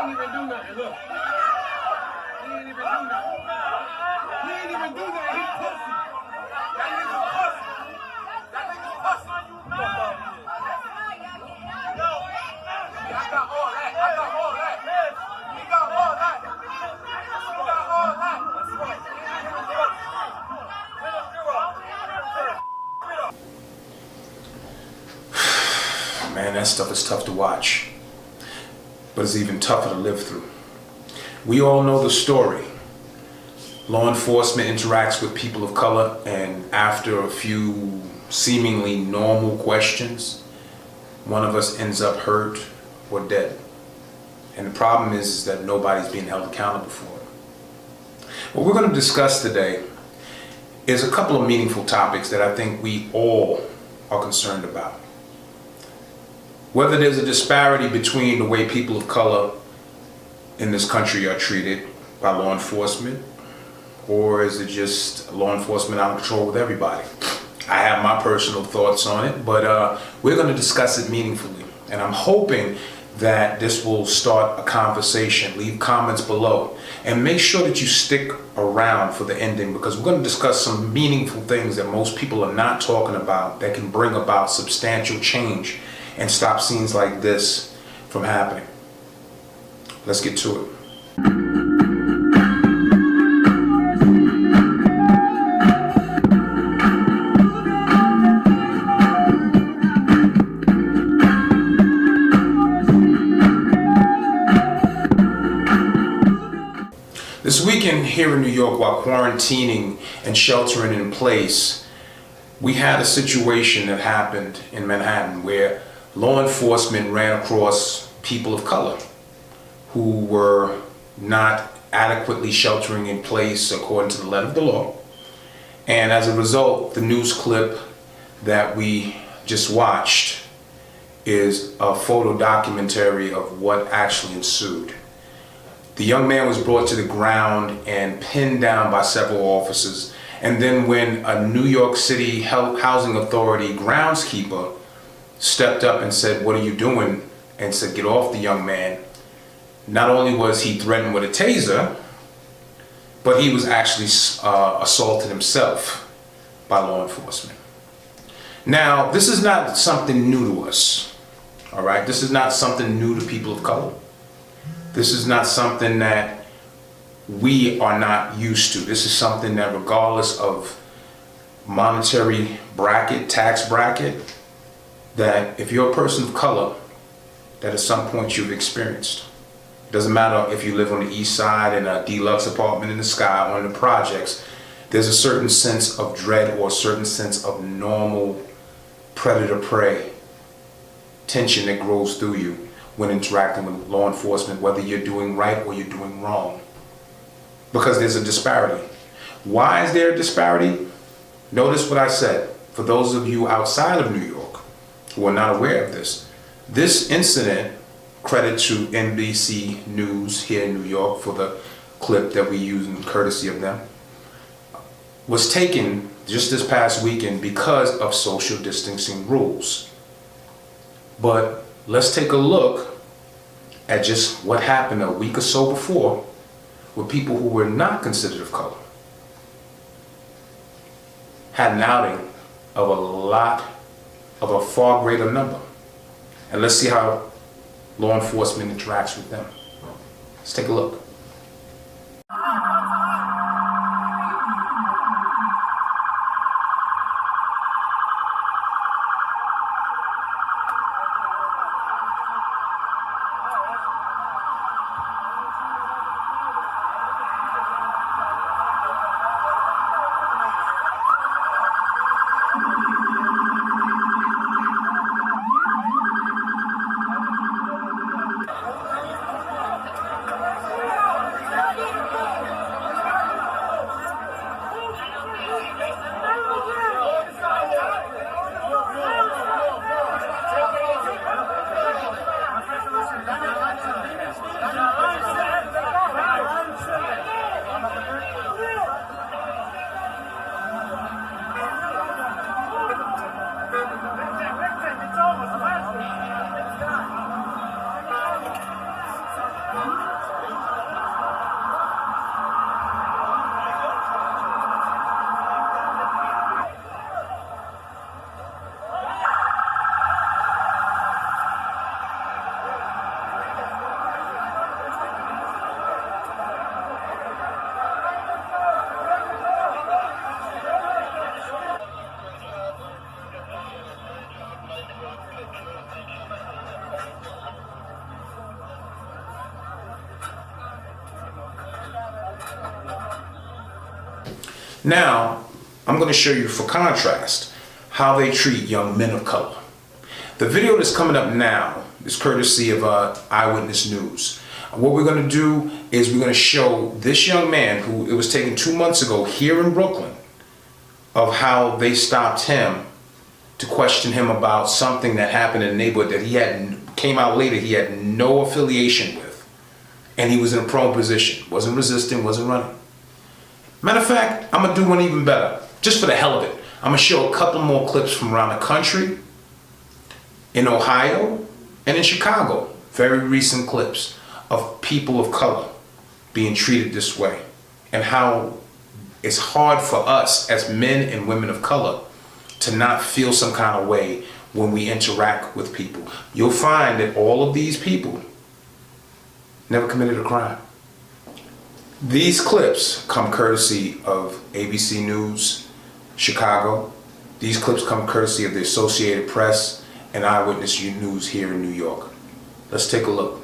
ain't even do nothing. Look. He ain't even do nothing. He ain't even do nothing. He pussy. That nigga pussy. That nigga pussy. Yo. I got all that. I got all that. He got all that. He got all that. That's right. Man, that stuff is tough to watch, but it's even tougher to live through. We all know the story. Law enforcement interacts with people of color, and after a few seemingly normal questions, one of us ends up hurt or dead. And the problem is that nobody's being held accountable for it. What we're going to discuss today is a couple of meaningful topics that I think we all are concerned about. Whether there's a disparity between the way people of color in this country are treated by law enforcement, or is it just law enforcement out of control with everybody? I have my personal thoughts on it, but we're going to discuss it meaningfully. And I'm hoping that this will start a conversation. Leave comments below and make sure that you stick around for the ending, because we're going to discuss some meaningful things that most people are not talking about that can bring about substantial change and stop scenes like this from happening. Let's get to it. This weekend here in New York, while quarantining and sheltering in place, we had a situation that happened in Manhattan where law enforcement ran across people of color who were not adequately sheltering in place according to the letter of the law. And as a result, the news clip that we just watched is a photo documentary of what actually ensued. The young man was brought to the ground and pinned down by several officers. And then when a New York City Housing Authority groundskeeper stepped up and said, "What are you doing?" and said, "Get off the young man," not only was he threatened with a taser, but he was actually assaulted himself by law enforcement. Now, this is not something new to us, all right? This is not something new to people of color. This is not something that we are not used to. This is something that, regardless of monetary bracket, tax bracket, that if you're a person of color, that at some point you've experienced. It doesn't matter if you live on the east side in a deluxe apartment in the sky or in the projects, there's a certain sense of dread or a certain sense of normal predator-prey tension that grows through you when interacting with law enforcement, whether you're doing right or you're doing wrong. Because there's a disparity. Why is there a disparity? Notice what I said. For those of you outside of New York who are not aware of this incident, credit to NBC News here in New York for the clip that we use in courtesy of them, was taken just this past weekend because of social distancing rules. But let's take a look at just what happened a week or so before with people who were not considered of color. Had an outing of a far greater number. And let's see how law enforcement interacts with them. Let's take a look. Now, I'm going to show you for contrast how they treat young men of color. The video that's coming up now is courtesy of Eyewitness News. What we're going to do is we're going to show this young man who it was taken 2 months ago here in Brooklyn of how they stopped him to question him about something that happened in the neighborhood that came out later he had no affiliation with. And he was in a prone position, wasn't resisting, wasn't running. Matter of fact, I'm going to do one even better, just for the hell of it. I'm going to show a couple more clips from around the country, in Ohio, and in Chicago. Very recent clips of people of color being treated this way, and how it's hard for us as men and women of color to not feel some kind of way when we interact with people. You'll find that all of these people never committed a crime. These clips come courtesy of ABC News, Chicago. These clips come courtesy of the Associated Press and Eyewitness News here in New York. Let's take a look.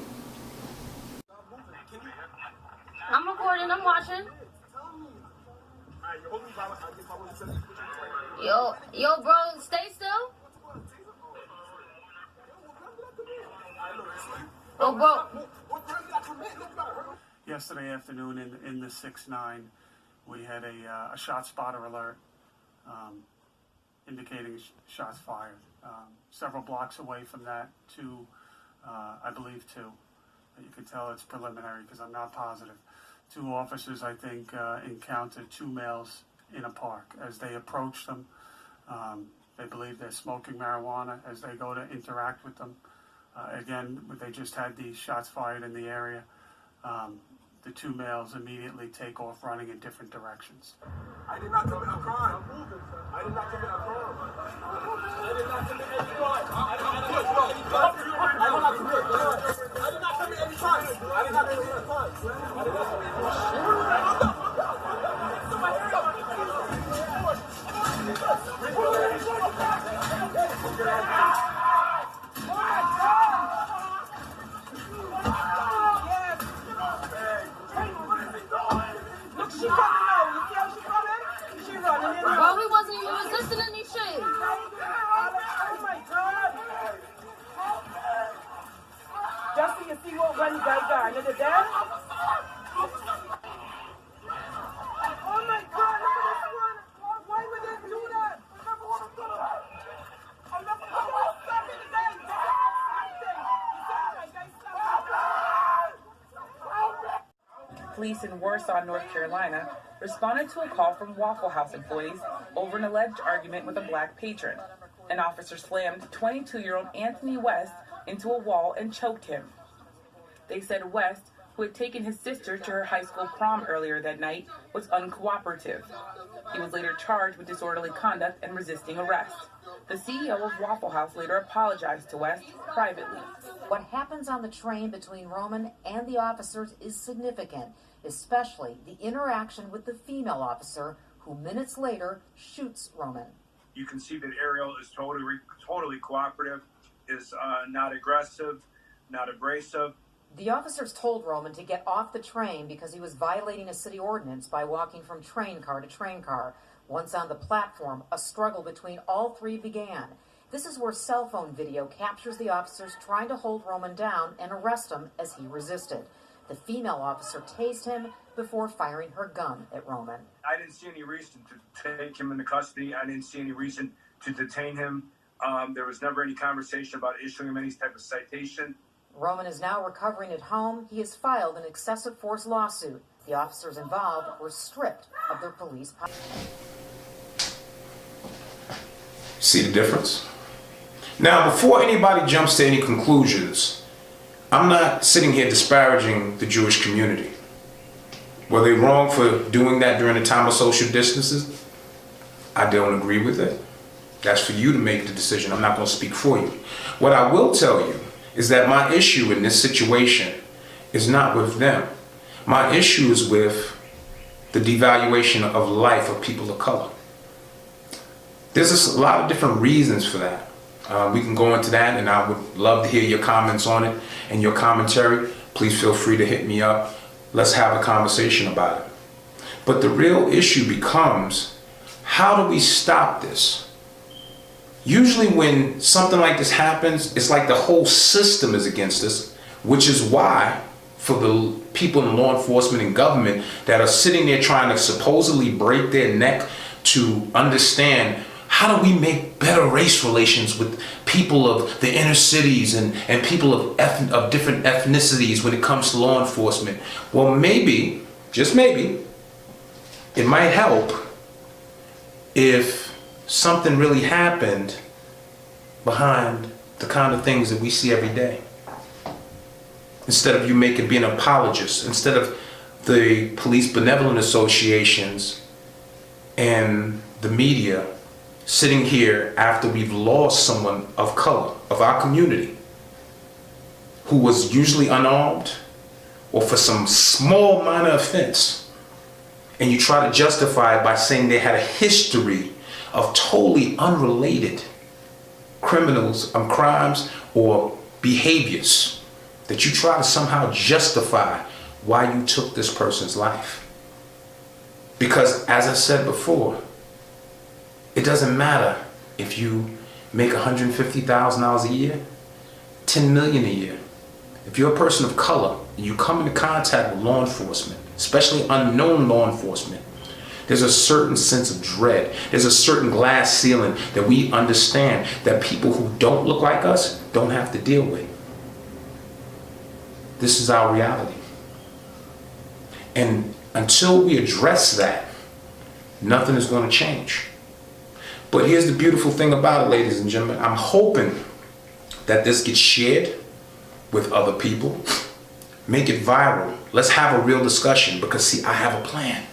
I'm recording, I'm watching. Yo, bro, stay still. Oh, bro. Yesterday afternoon in the 6-9, we had a shot spotter alert indicating shots fired. Several blocks away from that, I believe two. You can tell it's preliminary because I'm not positive. Two officers, I think, encountered two males in a park. As they approach them, they believe they're smoking marijuana. As they go to interact with them, again, they just had these shots fired in the area. The two males immediately take off running in different directions. I did not commit a crime. I did not commit a crime. I did not commit any crime. I did not commit any crime. I did not commit any crime. I did not commit any crime. I did not commit any crime. Bro, we wasn't even resisting any shit. Oh my God! Just so you see what when you guys are. You're dead? Oh my God! Look at this one! Why would they do that? I never want to do that. I never want to stop it again. Police in Warsaw, North Carolina, responded to a call from Waffle House employees over an alleged argument with a black patron. An officer slammed 22-year-old Anthony West into a wall and choked him. They said West, who had taken his sister to her high school prom earlier that night, was uncooperative. He was later charged with disorderly conduct and resisting arrest. The CEO of Waffle House later apologized to West privately. What happens on the train between Roman and the officers is significant, especially the interaction with the female officer who minutes later shoots Roman. You can see that Ariel is totally cooperative, is not aggressive, not abrasive. The officers told Roman to get off the train because he was violating a city ordinance by walking from train car to train car. Once on the platform, a struggle between all three began. This is where cell phone video captures the officers trying to hold Roman down and arrest him as he resisted. The female officer tased him before firing her gun at Roman. I didn't see any reason to take him into custody. I didn't see any reason to detain him. There was never any conversation about issuing him any type of citation. Roman is now recovering at home. He has filed an excessive force lawsuit. The officers involved were stripped of their police power. See the difference? Now, before anybody jumps to any conclusions, I'm not sitting here disparaging the Jewish community. Were they wrong for doing that during the time of social distances? I don't agree with it. That's for you to make the decision. I'm not going to speak for you. What I will tell you is that my issue in this situation is not with them. My issue is with the devaluation of life of people of color. There's a lot of different reasons for that. We can go into that, and I would love to hear your comments on it and your commentary. Please feel free to hit me up. Let's have a conversation about it. But the real issue becomes, how do we stop this? Usually when something like this happens, it's like the whole system is against us, which is why for the people in law enforcement and government that are sitting there trying to supposedly break their neck to understand, how do we make better race relations with people of the inner cities and people of different ethnicities when it comes to law enforcement? Well, maybe, just maybe, it might help if something really happened behind the kind of things that we see every day. Instead of you being an apologist, instead of the police benevolent associations and the media sitting here after we've lost someone of color, of our community, who was usually unarmed or for some small minor offense, and you try to justify it by saying they had a history of totally unrelated crimes or behaviors, that you try to somehow justify why you took this person's life. Because as I said before, it doesn't matter if you make $150,000 a year, $10 million a year. If you're a person of color and you come into contact with law enforcement, especially unknown law enforcement, there's a certain sense of dread. There's a certain glass ceiling that we understand that people who don't look like us don't have to deal with. This is our reality. And until we address that, nothing is going to change. But here's the beautiful thing about it, ladies and gentlemen. I'm hoping that this gets shared with other people. Make it viral. Let's have a real discussion, because see, I have a plan.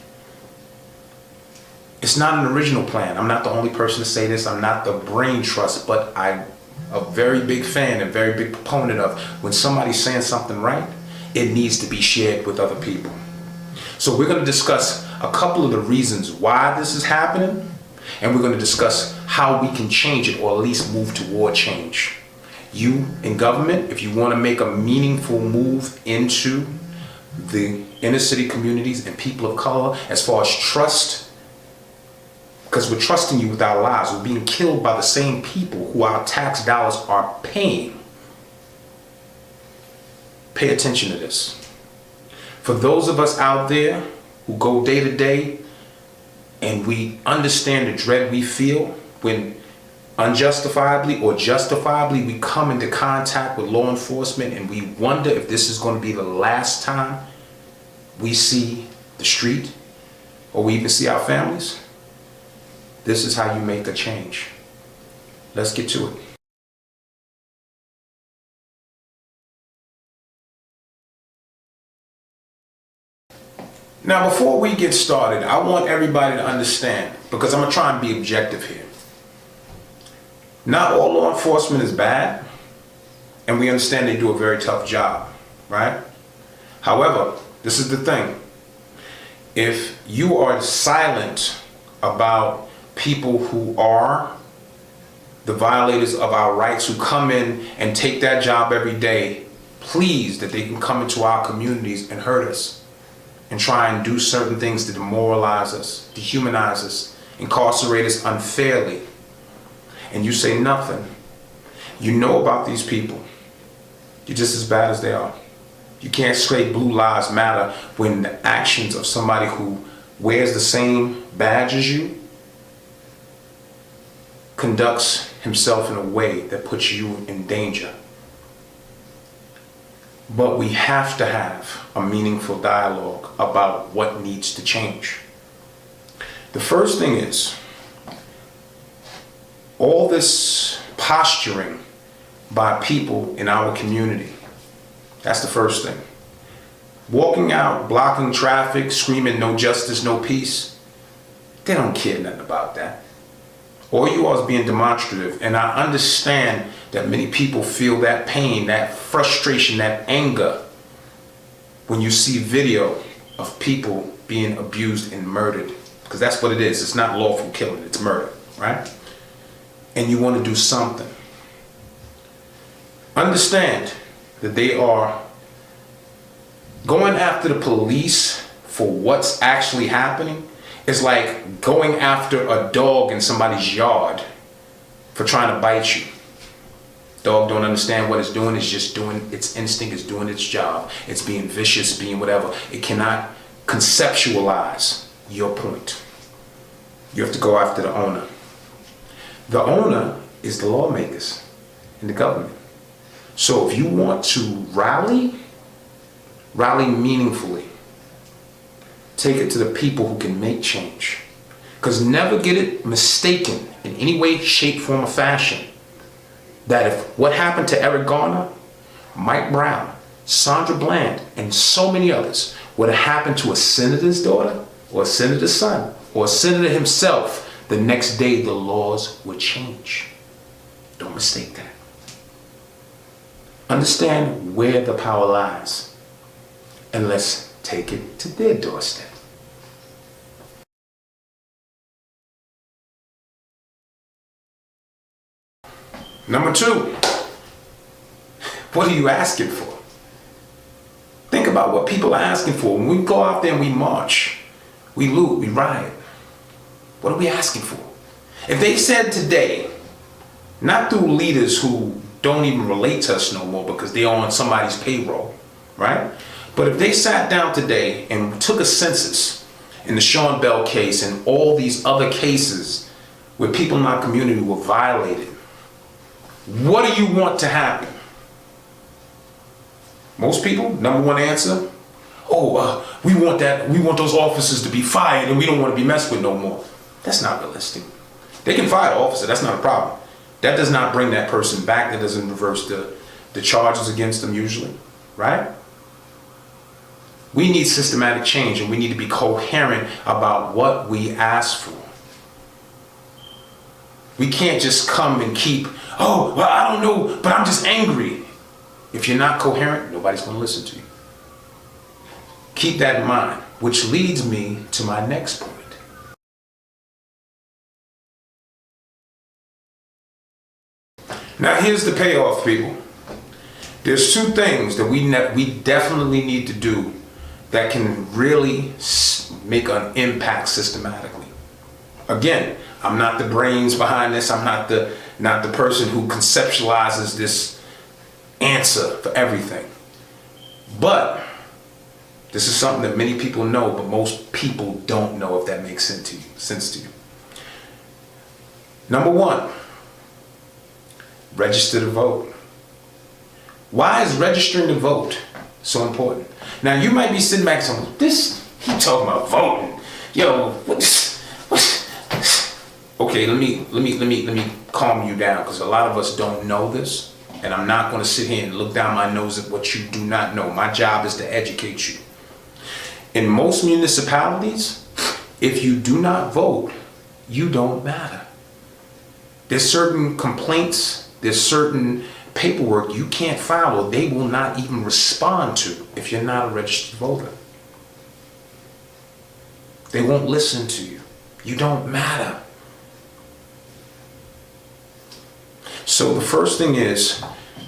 It's not an original plan. I'm not the only person to say this. I'm not the brain trust, but I'm a very big fan and very big proponent of when somebody's saying something right, it needs to be shared with other people. So we're going to discuss a couple of the reasons why this is happening, and we're going to discuss how we can change it, or at least move toward change. You in government, if you want to make a meaningful move into the inner city communities and people of color as far as trust, because we're trusting you with our lives. We're being killed by the same people who our tax dollars are paying. Pay attention to this. For those of us out there who go day to day and we understand the dread we feel when unjustifiably or justifiably we come into contact with law enforcement, and we wonder if this is going to be the last time we see the street or we even see our families, this is how you make a change. Let's get to it. Now, before we get started, I want everybody to understand, because I'm going to try and be objective here. Not all law enforcement is bad, and we understand they do a very tough job, right? However, this is the thing. If you are silent about people who are the violators of our rights, who come in and take that job every day, pleased that they can come into our communities and hurt us and try and do certain things to demoralize us, dehumanize us, incarcerate us unfairly, and you say nothing, you know about these people, you're just as bad as they are. You can't say blue lives matter when the actions of somebody who wears the same badge as you conducts himself in a way that puts you in danger. But we have to have a meaningful dialogue about what needs to change. The first thing is, all this posturing by people in our community, that's the first thing. Walking out, blocking traffic, screaming no justice, no peace, they don't care nothing about that. All you are is being demonstrative, and I understand that many people feel that pain, that frustration, that anger when you see video of people being abused and murdered, because that's what it is. It's not lawful killing, it's murder, right? And you want to do something. Understand that they are going after the police for what's actually happening is like going after a dog in somebody's yard for trying to bite you. Dog don't understand what it's doing. It's just doing its instinct. It's doing its job. It's being vicious, being whatever. It cannot conceptualize your point. You have to go after the owner. The owner is the lawmakers and the government. So if you want to rally meaningfully. Take it to the people who can make change. Because never get it mistaken in any way, shape, form, or fashion that if what happened to Eric Garner, Mike Brown, Sandra Bland, and so many others would have happened to a senator's daughter or a senator's son or a senator himself, the next day the laws would change. Don't mistake that. Understand where the power lies, and let's take it to their doorstep. Number two, what are you asking for? Think about what people are asking for. When we go out there and we march, we loot, we riot, what are we asking for? If they said today, not through leaders who don't even relate to us no more because they're on somebody's payroll, right? But if they sat down today and took a census in the Sean Bell case and all these other cases where people in our community were violated, what do you want to happen? Most people, number one answer, we want those officers to be fired and we don't want to be messed with no more. That's not realistic. They can fire the officer, that's not a problem. That does not bring that person back, that doesn't reverse the charges against them usually, right? We need systematic change and we need to be coherent about what we ask for. We can't just come and keep, I don't know, but I'm just angry. If you're not coherent, nobody's going to listen to you. Keep that in mind, which leads me to my next point. Now here's the payoff, people. There's two things that we definitely need to do that can really make an impact systematically. Again, I'm not the brains behind this. I'm not the person who conceptualizes this answer for everything. But this is something that many people know, but most people don't know, if that makes sense to you. Number one, register to vote. Why is registering to vote so important? Now you might be sitting back saying, he talking about voting. Yo, okay, let me calm you down, because a lot of us don't know this, and I'm not going to sit here and look down my nose at what you do not know. My job is to educate you. In most municipalities, if you do not vote, you don't matter. There's certain complaints, there's certain paperwork you can't file or they will not even respond to if you're not a registered voter. They won't listen to you. You don't matter. So the first thing is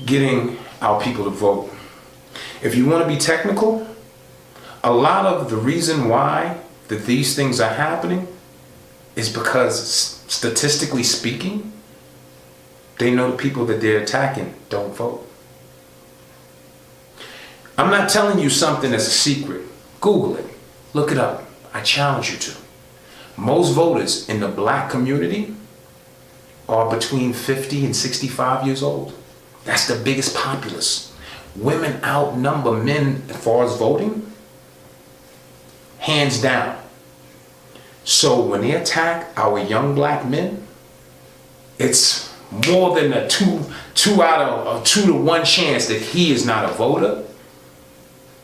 getting our people to vote. If you want to be technical, a lot of the reason why that these things are happening is because, statistically speaking, they know the people that they're attacking don't vote. I'm not telling you something that's a secret. Google it. Look it up. I challenge you to. Most voters in the black community are between 50 and 65 years old. That's the biggest populace. Women outnumber men as far as voting, hands down. So when they attack our young black men, it's more than a 2 to 1 chance that he is not a voter.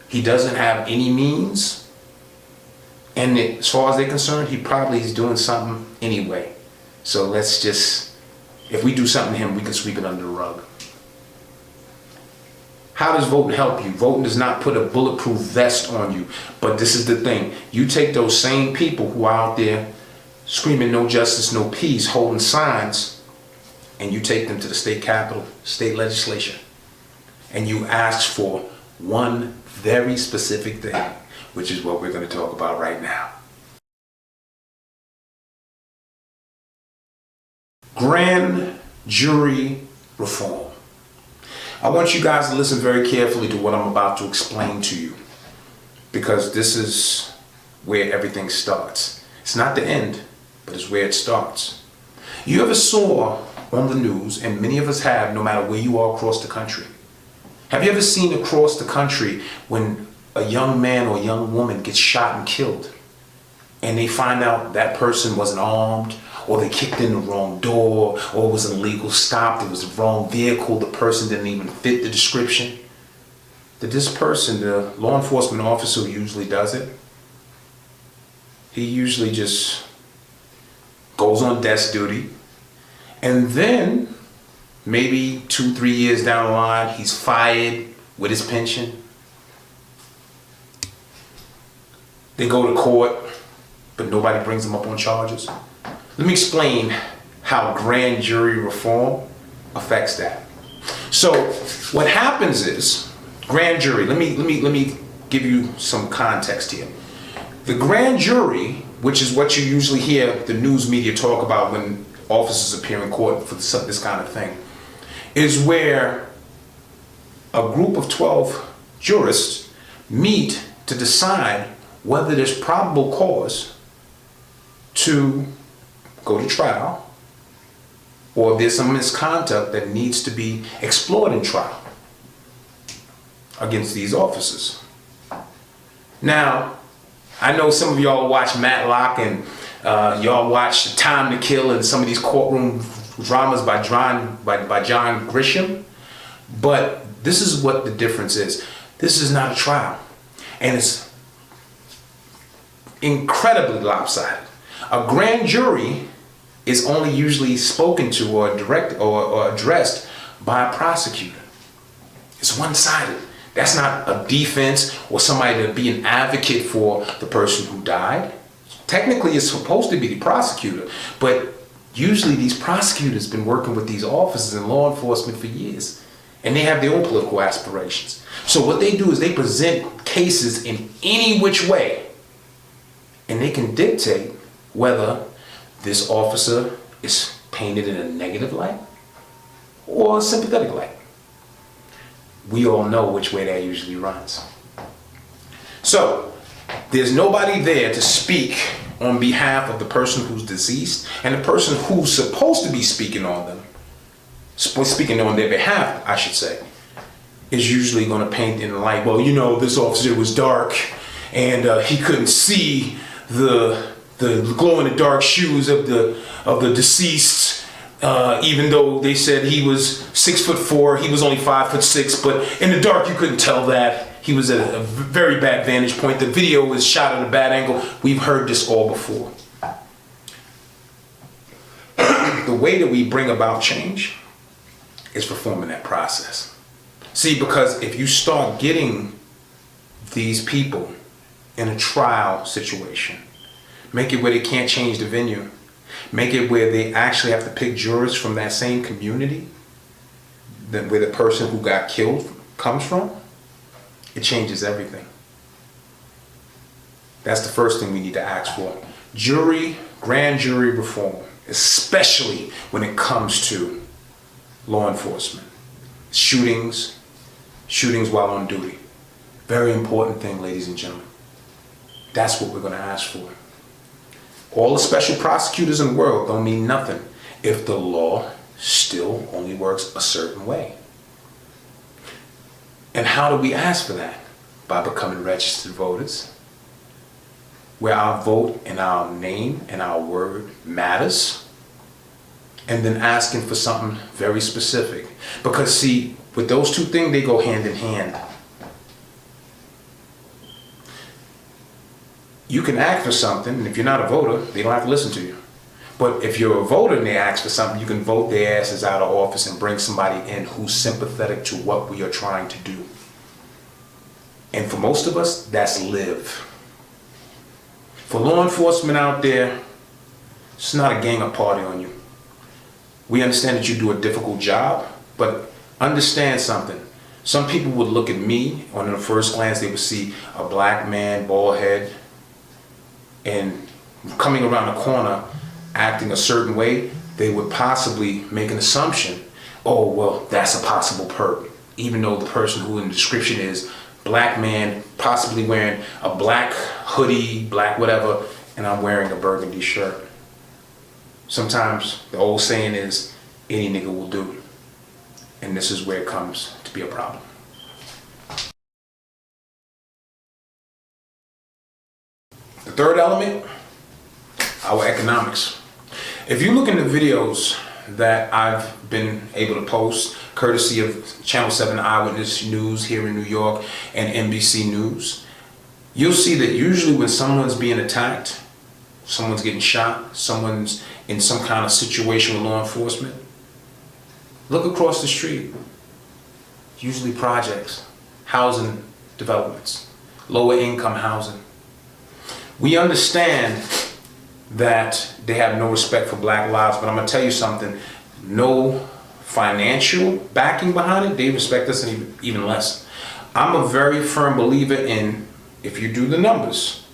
He doesn't have any means. And as far as they're concerned, he probably is doing something anyway. So let's just, if we do something to him, we can sweep it under the rug. How does voting help you? Voting does not put a bulletproof vest on you. But this is the thing. You take those same people who are out there screaming no justice, no peace, holding signs, and you take them to the state capitol, state legislature, and you ask for one very specific thing, which is what we're going to talk about right now. Grand jury reform. I want you guys to listen very carefully to what I'm about to explain to you, because this is where everything starts. It's not the end, but it's where it starts. You ever saw on the news, and many of us have, no matter where you are across the country, have you ever seen across the country when a young man or a young woman gets shot and killed, and they find out that person wasn't armed, or they kicked in the wrong door, or it was an illegal stop, it was the wrong vehicle, the person didn't even fit the description? That this person, the law enforcement officer who usually does it, he usually just goes on desk duty, and then maybe 2-3 years down the line, he's fired with his pension. They go to court, but nobody brings them up on charges. Let me explain how grand jury reform affects that. So what happens is, grand jury, let me give you some context here. The grand jury, which is what you usually hear the news media talk about when officers appear in court for this kind of thing, is where a group of 12 jurists meet to decide whether there's probable cause to go to trial, or there's some misconduct that needs to be explored in trial against these officers. Now, I know some of y'all watch Matlock, and y'all watch Time to Kill and some of these courtroom dramas by John Grisham, but this is what the difference is. This is not a trial, and it's incredibly lopsided. A grand jury is only usually spoken to or addressed by a prosecutor. It's one-sided. That's not a defense or somebody to be an advocate for the person who died. Technically, it's supposed to be the prosecutor, but usually these prosecutors have been working with these officers in law enforcement for years, and they have their own political aspirations. So what they do is they present cases in any which way, and they can dictate whether this officer is painted in a negative light or a sympathetic light. We all know which way that usually runs. So there's nobody there to speak on behalf of the person who's deceased, and the person who's supposed to be speaking on them, speaking on their behalf, I should say, is usually going to paint in the light, well, you know, this officer was dark and he couldn't see the glow-in-the-dark shoes of the deceased, even though they said he was 6'4", he was only 5'6", but in the dark you couldn't tell that. He was at a very bad vantage point. The video was shot at a bad angle. We've heard this all before. The way that we bring about change is reforming that process. See, because if you start getting these people in a trial situation, make it where they can't change the venue, make it where they actually have to pick jurors from that same community where the person who got killed comes from, it changes everything. That's the first thing we need to ask for. Grand jury reform, especially when it comes to law enforcement. Shootings while on duty. Very important thing, ladies and gentlemen. That's what we're going to ask for. All the special prosecutors in the world don't mean nothing if the law still only works a certain way. And how do we ask for that? By becoming registered voters, where our vote and our name and our word matters, and then asking for something very specific. Because see, with those two things, they go hand in hand. You can ask for something, and if you're not a voter, they don't have to listen to you. But if you're a voter and they ask for something, you can vote their asses out of office and bring somebody in who's sympathetic to what we are trying to do. And for most of us, that's live. For law enforcement out there, it's not a gang or party on you. We understand that you do a difficult job, but understand something. Some people would look at me, on the first glance, they would see a black man, bald head, and coming around the corner, acting a certain way, they would possibly make an assumption, oh, well, that's a possible perp. Even though the person who in the description is black man, possibly wearing a black hoodie, black whatever, and I'm wearing a burgundy shirt. Sometimes the old saying is, any nigga will do. And this is where it comes to be a problem. The third element, our economics. If you look in the videos that I've been able to post, courtesy of Channel 7 Eyewitness News here in New York and NBC News, you'll see that usually when someone's being attacked, someone's getting shot, someone's in some kind of situation with law enforcement, look across the street. Usually projects, housing developments, lower income housing. We understand that they have no respect for black lives, but I'm gonna tell you something, no financial backing behind it, they respect us even less. I'm a very firm believer in, if you do the numbers,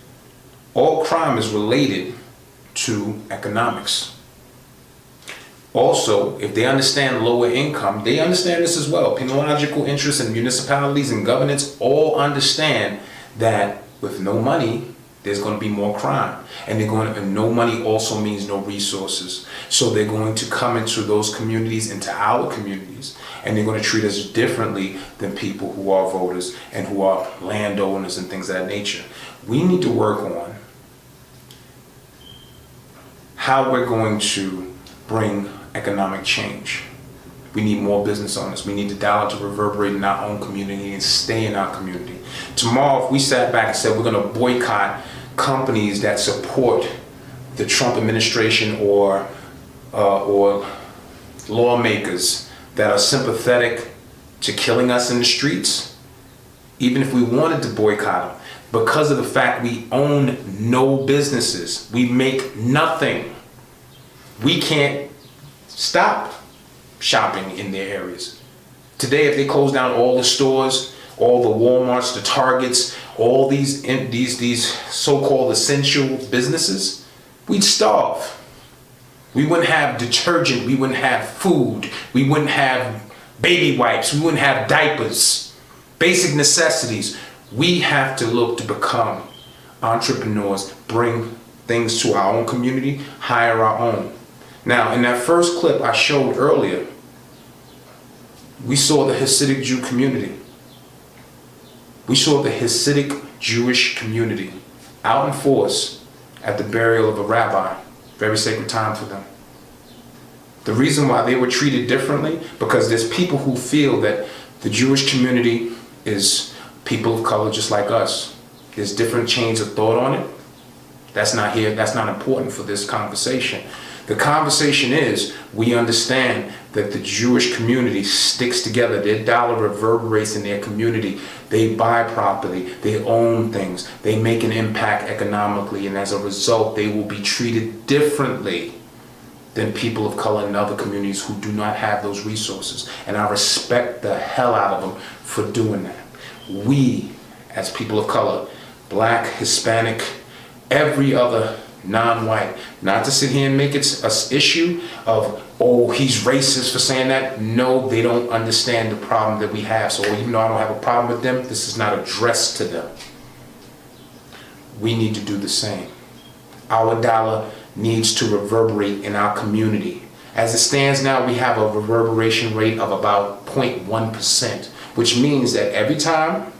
all crime is related to economics. Also, if they understand lower income, they understand this as well. Penological interests in municipalities and governments all understand that with no money, there's going to be more crime. And no money also means no resources. So they're going to come into those communities, into our communities, and they're going to treat us differently than people who are voters and who are landowners and things of that nature. We need to work on how we're going to bring economic change. We need more business owners. We need the dollar to reverberate in our own community and stay in our community. Tomorrow, if we sat back and said we're going to boycott companies that support the Trump administration or lawmakers that are sympathetic to killing us in the streets, even if we wanted to boycott them, because of the fact we own no businesses, we make nothing, we can't stop shopping in their areas. Today, if they close down all the stores, all the Walmarts, the Targets, all these so-called essential businesses, we'd starve. We wouldn't have detergent, we wouldn't have food, we wouldn't have baby wipes, we wouldn't have diapers, basic necessities. We have to look to become entrepreneurs, bring things to our own community, hire our own. Now, in that first clip I showed earlier, we saw the Hasidic Jew community. We saw the Hasidic Jewish community out in force at the burial of a rabbi. Very sacred time for them. The reason why they were treated differently, because there's people who feel that the Jewish community is people of color just like us. There's different chains of thought on it. That's not here, that's not important for this conversation. The conversation is, we understand that the Jewish community sticks together. Their dollar reverberates in their community. They buy property, they own things, they make an impact economically, and as a result, they will be treated differently than people of color in other communities who do not have those resources. And I respect the hell out of them for doing that. We, as people of color, black, Hispanic, every other non-white, not to sit here and make it an issue of, oh, he's racist for saying that. No, they don't understand the problem that we have. So even though I don't have a problem with them, this is not addressed to them. We need to do the same. Our dollar needs to reverberate in our community. As it stands now, we have a reverberation rate of about 0.1%, which means that every time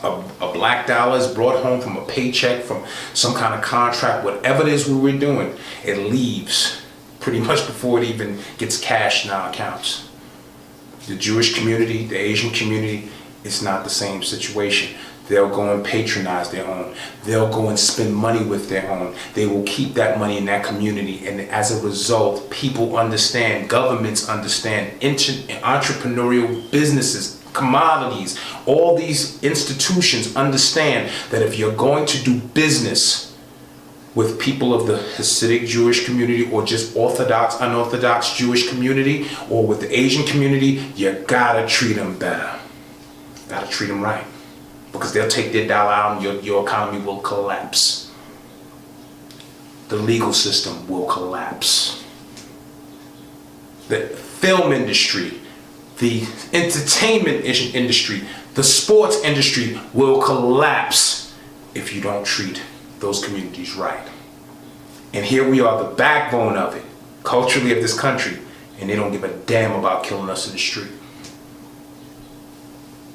a black dollar is brought home from a paycheck, from some kind of contract, whatever it is we were doing, it leaves pretty much before it even gets cashed in our accounts. The Jewish community, the Asian community, it's not the same situation. They'll go and patronize their own. They'll go and spend money with their own. They will keep that money in that community. And as a result, people understand, governments understand, entrepreneurial businesses, commodities, all these institutions understand that if you're going to do business with people of the Hasidic Jewish community, or just Orthodox, unorthodox Jewish community, or with the Asian community, you gotta treat them better. Gotta treat them right. Because they'll take their dollar out and your economy will collapse. The legal system will collapse. The film industry, the entertainment industry, the sports industry will collapse if you don't treat those communities right. And here we are, the backbone of it, culturally, of this country, and they don't give a damn about killing us in the street.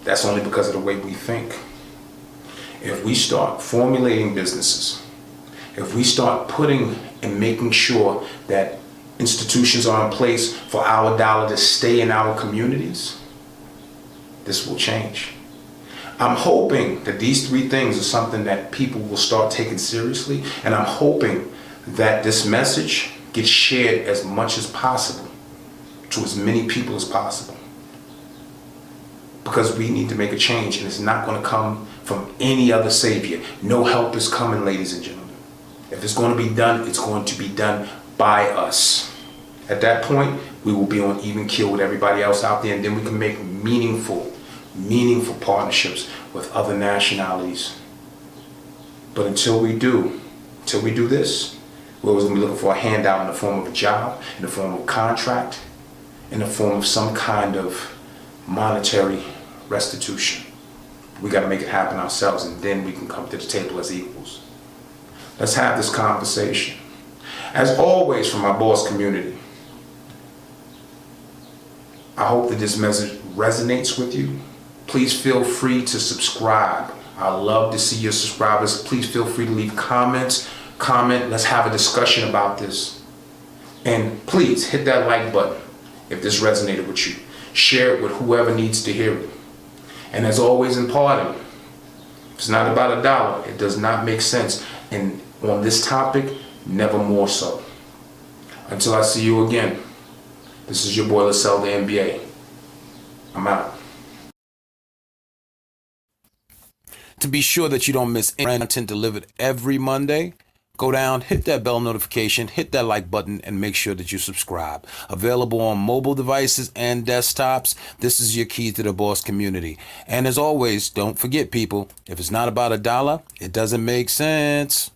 That's only because of the way we think. If we start formulating businesses, if we start putting and making sure that institutions are in place for our dollar to stay in our communities, this will change. I'm hoping that these three things are something that people will start taking seriously, and I'm hoping that this message gets shared as much as possible to as many people as possible. Because we need to make a change, and it's not going to come from any other savior. No help is coming, ladies and gentlemen. If it's going to be done, it's going to be done by us. At that point, we will be on even keel with everybody else out there, and then we can make meaningful partnerships with other nationalities. But until we do this, we're always going to be looking for a handout in the form of a job, in the form of a contract, in the form of some kind of monetary restitution. We got to make it happen ourselves, and then we can come to the table as equals. Let's have this conversation. As always, from my boss community, I hope that this message resonates with you. Please feel free to subscribe. I love to see your subscribers. Please feel free to leave comments. Let's have a discussion about this. And please hit that like button if this resonated with you. Share it with whoever needs to hear it. And as always in parting, it's not about a dollar. It does not make sense. And on this topic, never more so. Until I see you again, this is your boy Lascel, the M.B.A. I'm out. To be sure that you don't miss any content delivered every Monday, go down, hit that bell notification, hit that like button, and make sure that you subscribe. Available on mobile devices and desktops. This is your key to the boss community. And as always, don't forget, people, if it's not about a dollar, it doesn't make sense.